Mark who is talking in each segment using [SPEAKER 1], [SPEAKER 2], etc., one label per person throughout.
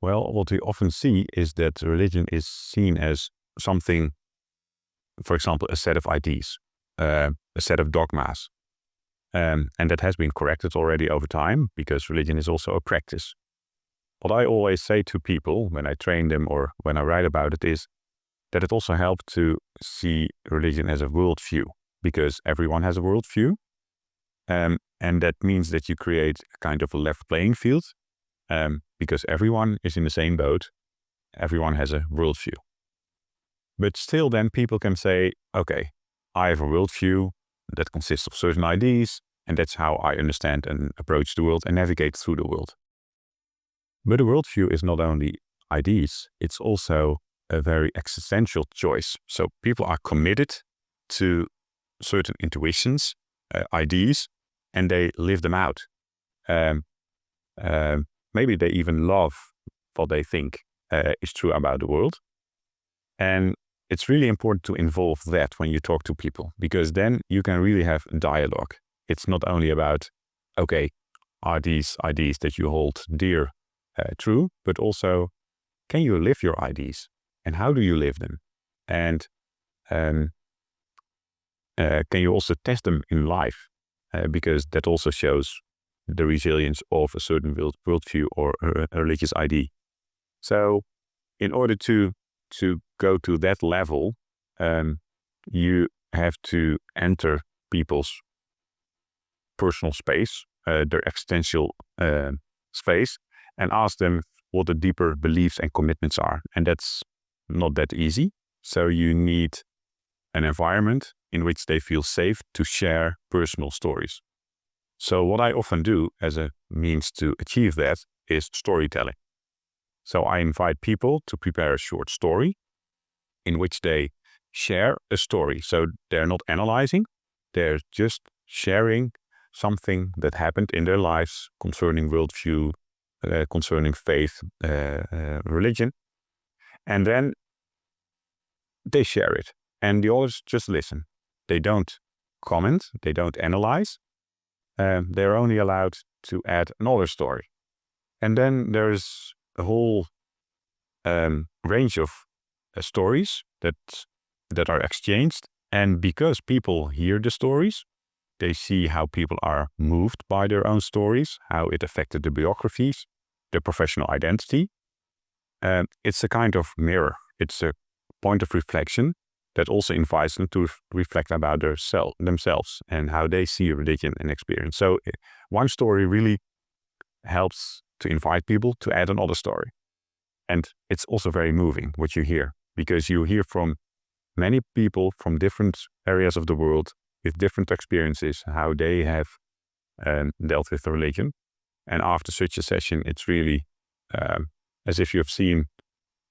[SPEAKER 1] Well, what we often see is that religion is seen as something, for example, a set of ideas, a set of dogmas. And that has been corrected already over time because religion is also a practice. What I always say to people when I train them or when I write about it is that it also helps to see religion as a worldview, because everyone has a worldview. And that means that you create a kind of a left playing field, because everyone is in the same boat. Everyone has a worldview. But still then people can say, okay, I have a worldview that consists of certain ideas, and that's how I understand and approach the world and navigate through the world. But a worldview is not only ideas, it's also a very existential choice. So people are committed to certain intuitions, ideas, and they live them out. Maybe they even love what they think is true about the world. And it's really important to involve that when you talk to people, because then you can really have dialogue. It's not only about, okay, are these ideas that you hold dear true, but also, can you live your ideas? And how do you live them? And can you also test them in life? Because that also shows the resilience of a certain worldview or a religious idea. So in order to go to that level, you have to enter people's personal space, their existential space, and ask them what the deeper beliefs and commitments are. And that's not that easy. So you need an environment in which they feel safe to share personal stories. So what I often do as a means to achieve that is storytelling. So I invite people to prepare a short story in which they share a story. So they're not analyzing, they're just sharing something that happened in their lives concerning worldview, concerning faith, religion. And then they share it. And the audience just listen. They don't comment, they don't analyze. They're only allowed to add another story. And then there's a whole range of stories that are exchanged. And because people hear the stories, they see how people are moved by their own stories, how it affected their biographies, their professional identity. It's a kind of mirror. It's a point of reflection that also invites them to reflect about themselves and how they see religion and experience. So one story really helps to invite people to add another story. And it's also very moving what you hear, because you hear from many people from different areas of the world with different experiences, how they have dealt with religion. And after such a session, it's really as if you have seen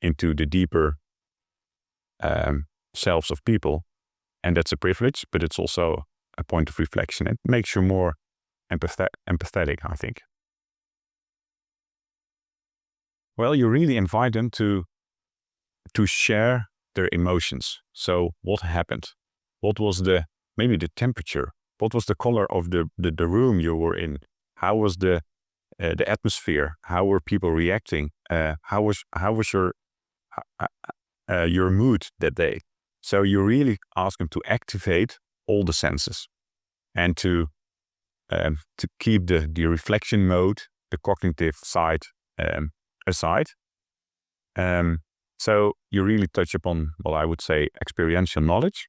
[SPEAKER 1] into the deeper selves of people. And that's a privilege, but it's also a point of reflection. It makes you more empathetic, I think. Well, you really invite them to share their emotions. So what happened? What was maybe the temperature? What was the color of the room you were in? How was the atmosphere? How were people reacting? How was your mood that day? So you really ask them to activate all the senses and to keep the reflection mode, the cognitive side aside. So you really touch upon what I would say experiential knowledge,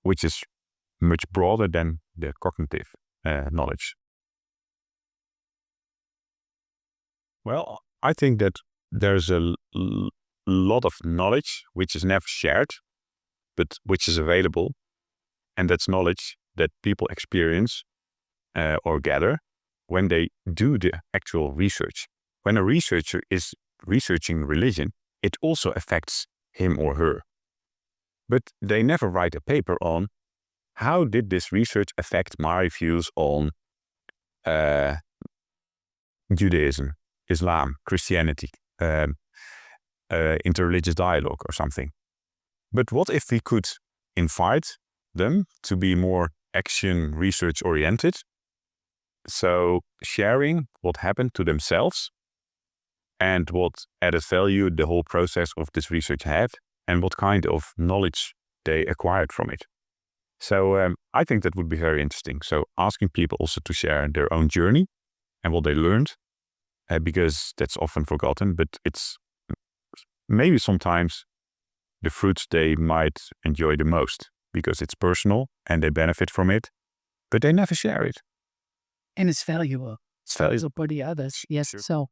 [SPEAKER 1] which is much broader than the cognitive knowledge. Well, I think that there's a lot of knowledge which is never shared, but which is available. And that's knowledge that people experience or gather when they do the actual research. When a researcher is researching religion, it also affects him or her. But they never write a paper on how did this research affect my views on Judaism, Islam, Christianity, interreligious dialogue or something. But what if we could invite them to be more action research oriented? So sharing what happened to themselves and what added value the whole process of this research had, and what kind of knowledge they acquired from it. So I think that would be very interesting. So asking people also to share their own journey and what they learned, because that's often forgotten, but it's maybe sometimes the fruits they might enjoy the most because it's personal and they benefit from it, but they never share it.
[SPEAKER 2] And it's valuable.
[SPEAKER 1] It's valuable.
[SPEAKER 2] So for the others, yes.
[SPEAKER 1] Sure.
[SPEAKER 2] So